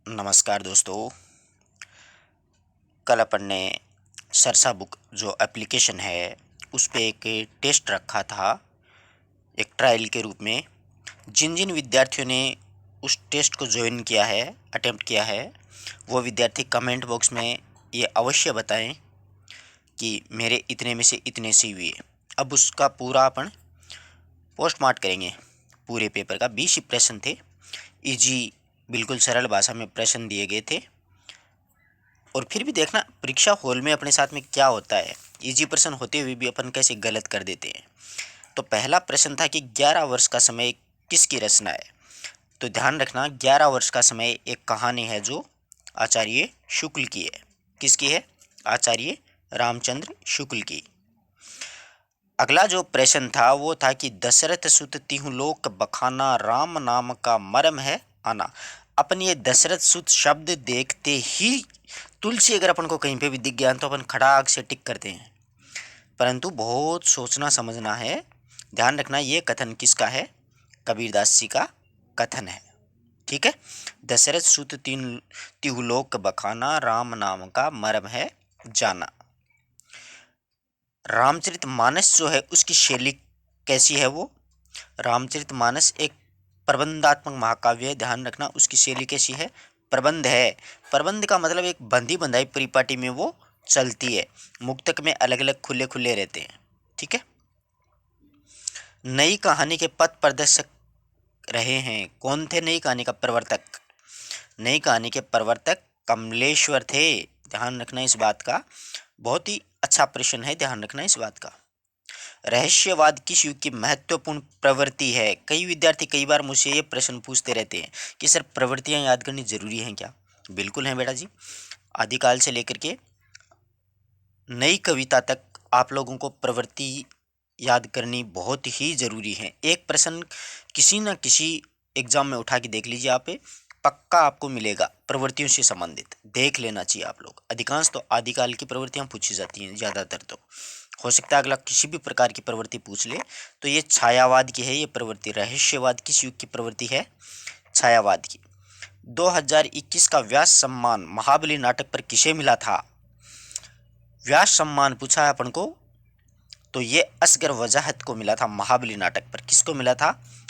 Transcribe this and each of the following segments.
नमस्कार दोस्तों। कल अपन ने सरसा बुक जो एप्लीकेशन है उस पे एक टेस्ट रखा था, एक ट्रायल के रूप में। जिन जिन विद्यार्थियों ने उस टेस्ट को ज्वाइन किया है, अटेम्प्ट किया है, वो विद्यार्थी कमेंट बॉक्स में ये अवश्य बताएं कि मेरे इतने में से इतने सी हुए। अब उसका पूरा अपन पोस्ट मार्क करेंगे। पूरे पेपर का 20 प्रश्न थे, इजी, बिल्कुल सरल भाषा में प्रश्न दिए गए थे। और फिर भी देखना परीक्षा हॉल में अपने साथ में क्या होता है, इजी प्रश्न होते हुए भी अपन कैसे गलत कर देते हैं। तो पहला प्रश्न था कि 11 वर्ष का समय किसकी रचना है। तो ध्यान रखना 11 वर्ष का समय एक कहानी है जो आचार्य शुक्ल की है। किसकी है? आचार्य रामचंद्र शुक्ल की। अगला जो प्रश्न था वो था कि दशरथ सुत तिहु लोक बखाना, राम नाम का मर्म है आना। अपन ये दशरथ सुत शब्द देखते ही तुलसी अगर अपन को कहीं पे भी दिख गया तो अपन खड़ाक से टिक करते हैं, परंतु बहुत सोचना समझना है। ध्यान रखना ये कथन किसका है? कबीरदास जी का कथन है। ठीक है। दशरथ सुत तीन तिहुलोक बखाना, राम नाम का मर्म है जाना। रामचरितमानस जो है उसकी शैली कैसी है? वो रामचरितमानस एक प्रबंधात्मक महाकाव्य है। ध्यान रखना उसकी शैली कैसी है? प्रबंध है। प्रबंध का मतलब एक बंधी बंधाई परिपाटी में वो चलती है। मुक्तक में अलग अलग खुले खुले रहते हैं। ठीक है। नई कहानी के पथ प्रदर्शक रहे हैं। कौन थे नई कहानी का प्रवर्तक? नई कहानी के प्रवर्तक कमलेश्वर थे। ध्यान रखना इस बात का। बहुत ही अच्छा प्रश्न है, ध्यान रखना इस बात का। रहस्यवाद किस युग की महत्वपूर्ण प्रवृत्ति है? कई विद्यार्थी कई बार मुझसे ये प्रश्न पूछते रहते हैं कि सर प्रवृत्तियां याद करनी जरूरी हैं क्या? बिल्कुल है बेटा जी। आदिकाल से लेकर के नई कविता तक आप लोगों को प्रवृत्ति याद करनी बहुत ही जरूरी है। एक प्रश्न किसी न किसी एग्जाम में उठा के देख लीजिए, आप पक्का आपको मिलेगा प्रवृत्तियों से संबंधित। देख लेना चाहिए आप लोग। अधिकांश तो आदिकाल की प्रवृत्तियां पूछी जाती हैं, ज्यादातर तो। हो सकता है अगला किसी भी प्रकार की प्रवृत्ति पूछ ले। तो ये छायावाद की है ये प्रवृत्ति। रहस्यवाद किस युग की प्रवृत्ति है? छायावाद की। 2021 का व्यास सम्मान महाबली नाटक पर किसे मिला था? व्यास सम्मान पूछा है अपन को, तो ये असगर वजाहत को मिला था। महाबली नाटक पर किसको मिला था?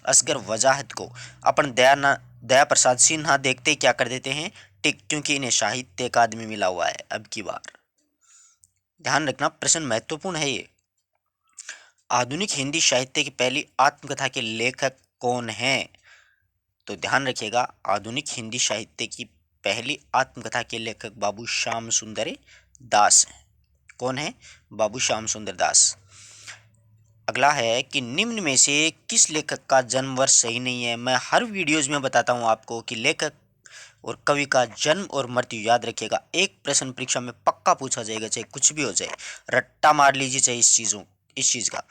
असगर वजाहत को। अपन दया प्रसाद सिन्हा देखते ही क्या कर देते हैं? टिक, क्योंकि इन्हें साहित्य अकादमी मिला हुआ है अब की बार। ध्यान रखना प्रश्न महत्वपूर्ण है ये। आधुनिक हिंदी साहित्य की पहली आत्मकथा के लेखक कौन हैं? तो ध्यान रखिएगा, आधुनिक हिंदी साहित्य की पहली आत्मकथा के लेखक बाबू श्याम सुंदर दास हैं। कौन है? बाबू श्याम सुंदर दास। अगला है कि निम्न में से किस लेखक का जन्म वर्ष सही नहीं है? मैं हर वीडियोज में बताता हूं आपको कि लेखक और कवि का जन्म और मृत्यु याद रखिएगा। एक प्रश्न परीक्षा में पक्का पूछा जाएगा, चाहे कुछ भी हो जाए। रट्टा मार लीजिए चाहे इस चीज का।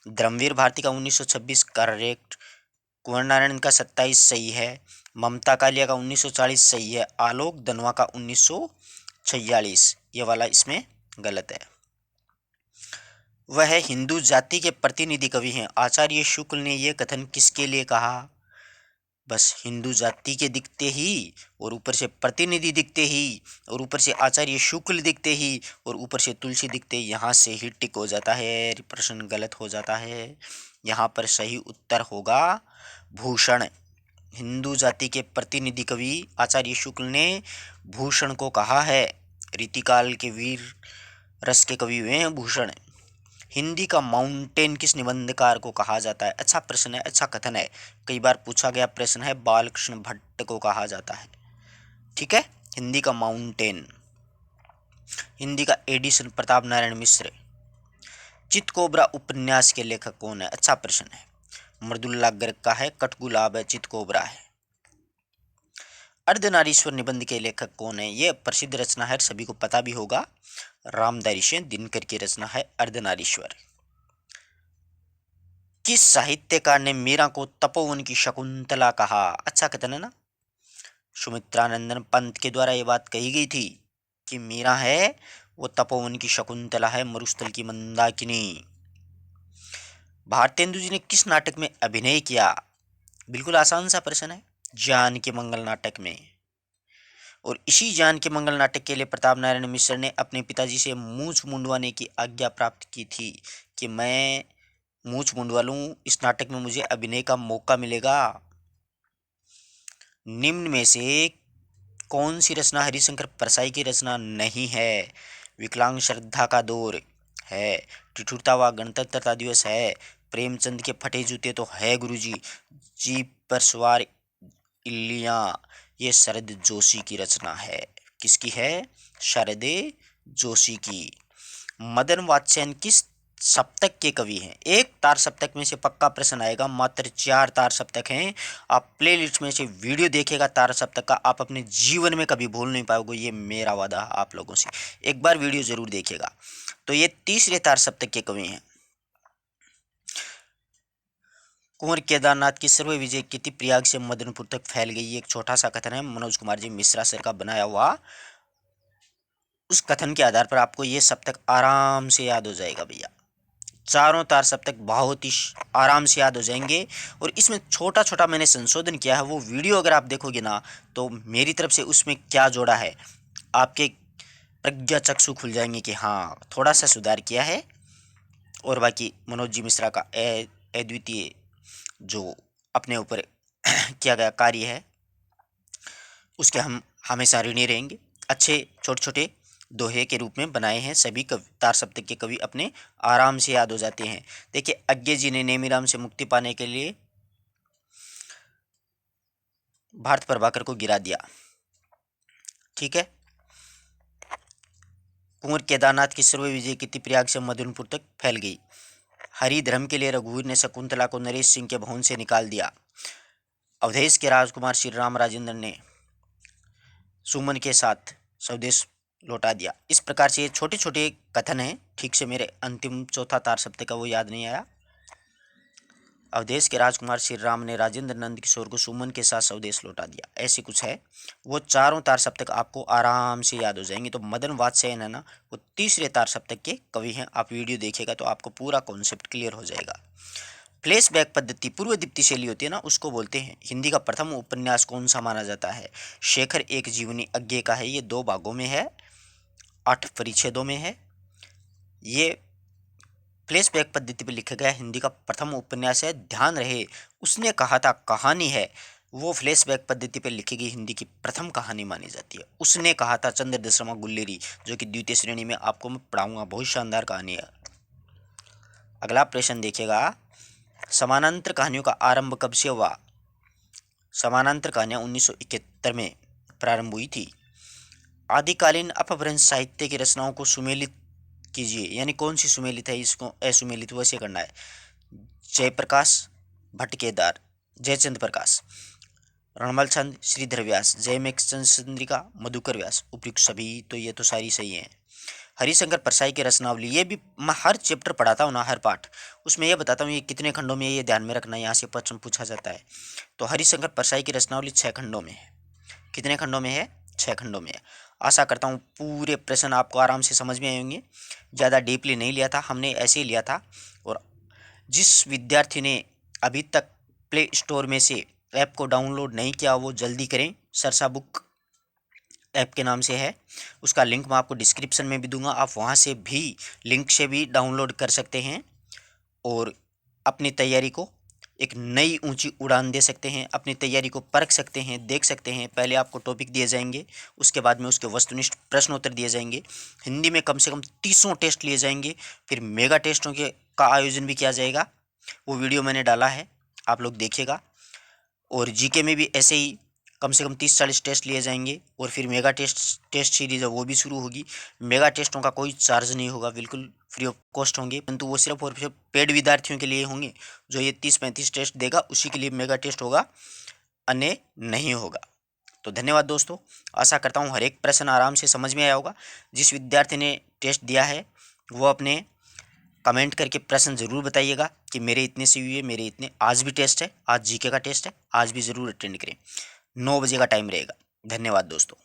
धर्मवीर भारती का 1926 करेक्ट। कुंवर नारायण का 27 सही है। ममता कालिया का 1940 सही है। आलोक धनवा का 1946, ये वाला इसमें गलत है। वह हिंदू जाति के प्रतिनिधि कवि हैं। आचार्य शुक्ल ने यह कथन किसके लिए कहा? बस हिंदू जाति के दिखते ही और ऊपर से प्रतिनिधि दिखते ही और ऊपर से आचार्य शुक्ल दिखते ही और ऊपर से तुलसी दिखते ही, यहाँ से ही टिक हो जाता है, प्रश्न गलत हो जाता है। यहाँ पर सही उत्तर होगा भूषण। हिंदू जाति के प्रतिनिधि कवि आचार्य शुक्ल ने भूषण को कहा है। रीतिकाल के वीर रस के कवि हुए हैं भूषण। हिंदी का माउंटेन किस निबंधकार को कहा जाता है? अच्छा प्रश्न है, अच्छा कथन है, कई बार पूछा गया प्रश्न है। बालकृष्ण भट्ट को कहा जाता है। ठीक है। हिंदी का माउंटेन। हिंदी का एडिशन प्रताप नारायण मिश्र। चितकोबरा उपन्यास के लेखक कौन है? अच्छा प्रश्न है। मृदुल्ला गर्ग का है। कटगुलाब है, चितकोबरा है। अर्धनारीश्वर निबंध के लेखक कौन है? यह प्रसिद्ध रचना है, सभी को पता भी होगा। रामधारी सिंह दिनकर की रचना है अर्धनारीश्वर। किस साहित्यकार ने मीरा को तपोवन की शकुंतला कहा? अच्छा कथन है ना। सुमित्रानंदन पंत के द्वारा यह बात कही गई थी कि मीरा है वो तपोवन की शकुंतला है, मरुस्थल की मंदाकिनी। भारतेंदु जी ने किस नाटक में अभिनय किया? बिल्कुल आसान सा प्रश्न है। जानकी मंगल नाटक में। और इसी जान के मंगल नाटक के लिए प्रताप नारायण मिश्र ने अपने पिताजी से मूंछ मुंडवाने की आज्ञा प्राप्त की थी कि मैं मूंछ मुंडवा लूं, इस नाटक में मुझे अभिनय का मौका मिलेगा। निम्न में से कौन सी रचना हरिशंकर परसाई की रचना नहीं है? विकलांग श्रद्धा का दौर है, ठिठुरता व गणतंत्रता दिवस है, प्रेमचंद के फटे जूते तो है गुरुजी, जीप पर सवार इल्लियां, ये शरद जोशी की रचना है। किसकी है? शरद जोशी की। मदन वात्स्यायन किस सप्तक के कवि हैं? एक तार सप्तक में से पक्का प्रश्न आएगा, मात्र 4 तार सप्तक हैं। आप प्लेलिस्ट में से वीडियो देखेगा तार सप्तक का, आप अपने जीवन में कभी भूल नहीं पाओगे, ये मेरा वादा है आप लोगों से। एक बार वीडियो जरूर देखिएगा। तो ये तीसरे तार सप्तक के कवि हैं। कुंवर केदारनाथ की सर्व विजय कीर्ति प्रयाग से मदनपुर तक फैल गई। एक छोटा सा कथन है, मनोज कुमार जी मिश्रा सर का बनाया हुआ। उस कथन के आधार पर आपको ये सप्तक आराम से याद हो जाएगा भैया। चारों तार सप्तक बहुत ही आराम से याद हो जाएंगे। और इसमें छोटा छोटा मैंने संशोधन किया है, वो वीडियो अगर आप देखोगे ना तो मेरी तरफ से उसमें क्या जोड़ा है आपके प्रज्ञा चक्षु खुल जाएंगे कि हाँ थोड़ा सा सुधार किया है। और बाकी मनोज जी मिश्रा का अद्वितीय जो अपने ऊपर किया गया कार्य है उसके हम हमेशा ऋणी रहेंगे। अच्छे छोटे छोटे दोहे के रूप में बनाए हैं, सभी कवि तार सप्तक के कवि अपने आराम से याद हो जाते हैं। देखिए, अज्ञे जी ने नेमिराम से मुक्ति पाने के लिए भारत प्रभाकर को गिरा दिया, ठीक है। कुंवर केदारनाथ की सर्व विजय कीर्ति प्रयाग से मदनपुर तक फैल गई। हरि धर्म के लिए रघुवीर ने शकुंतला को नरेश सिंह के भवन से निकाल दिया। अवधेश के राजकुमार श्री राम राजेंद्र ने सुमन के साथ स्वदेश लौटा दिया। इस प्रकार से ये छोटे छोटे कथन हैं। ठीक से मेरे अंतिम चौथा तार सप्तक का वो याद नहीं आया। अवधेश के राजकुमार श्री राम ने राजेंद्र नंद किशोर को सुमन के साथ स्वदेश लौटा दिया, ऐसी कुछ है। वो चारों तार सप्तक आपको आराम से याद हो जाएंगे। तो मदन वात्स्यायन है ना, वो तीसरे तार सप्तक के कवि हैं। आप वीडियो देखिएगा तो आपको पूरा कॉन्सेप्ट क्लियर हो जाएगा। फ्लैशबैक पद्धति पूर्व दीप्ति शैली होती है ना, उसको बोलते हैं। हिंदी का प्रथम उपन्यास कौन सा माना जाता है? शेखर एक जीवनी अज्ञे का है। ये 2 भागों में है, 8 परिच्छेदों में है। ये फ्लैशबैक पद्धति पर लिखा गया हिंदी का प्रथम उपन्यास है। ध्यान रहे, उसने कहा था कहानी है, वो फ्लैशबैक पद्धति पर लिखी गई हिंदी की प्रथम कहानी मानी जाती है। उसने कहा था चंद्रदश शर्मा गुल्लेरी, जो कि द्वितीय श्रेणी में आपको मैं पढ़ाऊंगा। बहुत शानदार कहानी है। अगला प्रश्न देखिएगा, समानांतर कहानियों का आरंभ कब से हुआ? समानांतर कहानियां 1971 में प्रारंभ हुई थी। आदिकालीन अपभ्रंश साहित्य की रचनाओं को सुमेलित कीजिए, यानी कौन सी सुमेलित है, इसको असुमेलित वैसे करना है। जयप्रकाश भट्टकेदार, जयचंद प्रकाश, रणमल छंद, श्रीधर व्यास, जयमेघचंद चंद्रिका, मधुकर व्यास। उपयुक्त सभी तो ये तो सारी सही हैं। हरिशंकर परसाई की रचनावली, ये भी मैं हर चैप्टर पढ़ाता हूँ ना, हर पाठ, उसमें ये बताता हूँ ये कितने खंडों में, ये ध्यान में रखना, यहाँ से प्रश्न पूछा जाता है। तो हरिशंकर परसाई की रचनावली 6 खंडों में है। कितने खंडों में है? 6 खंडों में है। आशा करता हूँ पूरे प्रश्न आपको आराम से समझ में आए होंगे। ज़्यादा डीपली नहीं लिया था हमने, ऐसे ही लिया था। और जिस विद्यार्थी ने अभी तक प्ले स्टोर में से ऐप को डाउनलोड नहीं किया वो जल्दी करें। सरसा बुक ऐप के नाम से है, उसका लिंक मैं आपको डिस्क्रिप्शन में भी दूंगा। आप वहाँ से भी लिंक से भी डाउनलोड कर सकते हैं और अपनी तैयारी को एक नई ऊंची उड़ान दे सकते हैं। अपनी तैयारी को परख सकते हैं, देख सकते हैं। पहले आपको टॉपिक दिए जाएंगे, उसके बाद में उसके वस्तुनिष्ठ प्रश्नोत्तर दिए जाएंगे। हिंदी में कम से कम 30 टेस्ट लिए जाएंगे। फिर मेगा टेस्टों के का आयोजन भी किया जाएगा। वो वीडियो मैंने डाला है, आप लोग देखिएगा। और जीके में भी ऐसे ही कम से कम 30-40 टेस्ट लिए जाएंगे। और फिर मेगा टेस्ट सीरीज है वो भी शुरू होगी। मेगा टेस्टों का कोई चार्ज नहीं होगा, बिल्कुल फ्री ऑफ कॉस्ट होंगे, परंतु वो सिर्फ और सिर्फ पेड विद्यार्थियों के लिए होंगे। जो ये 30-35 टेस्ट देगा उसी के लिए मेगा टेस्ट होगा, अन्य नहीं होगा। तो धन्यवाद दोस्तों, आशा करता हूँ हर एक प्रश्न आराम से समझ में आया होगा। जिस विद्यार्थी ने टेस्ट दिया है वो अपने कमेंट करके प्रश्न ज़रूर बताइएगा कि मेरे इतने से हुए, मेरे इतने। आज भी टेस्ट है, आज जीके का टेस्ट है, आज भी ज़रूर अटेंड करें। 9 बजे का टाइम रहेगा। धन्यवाद दोस्तों।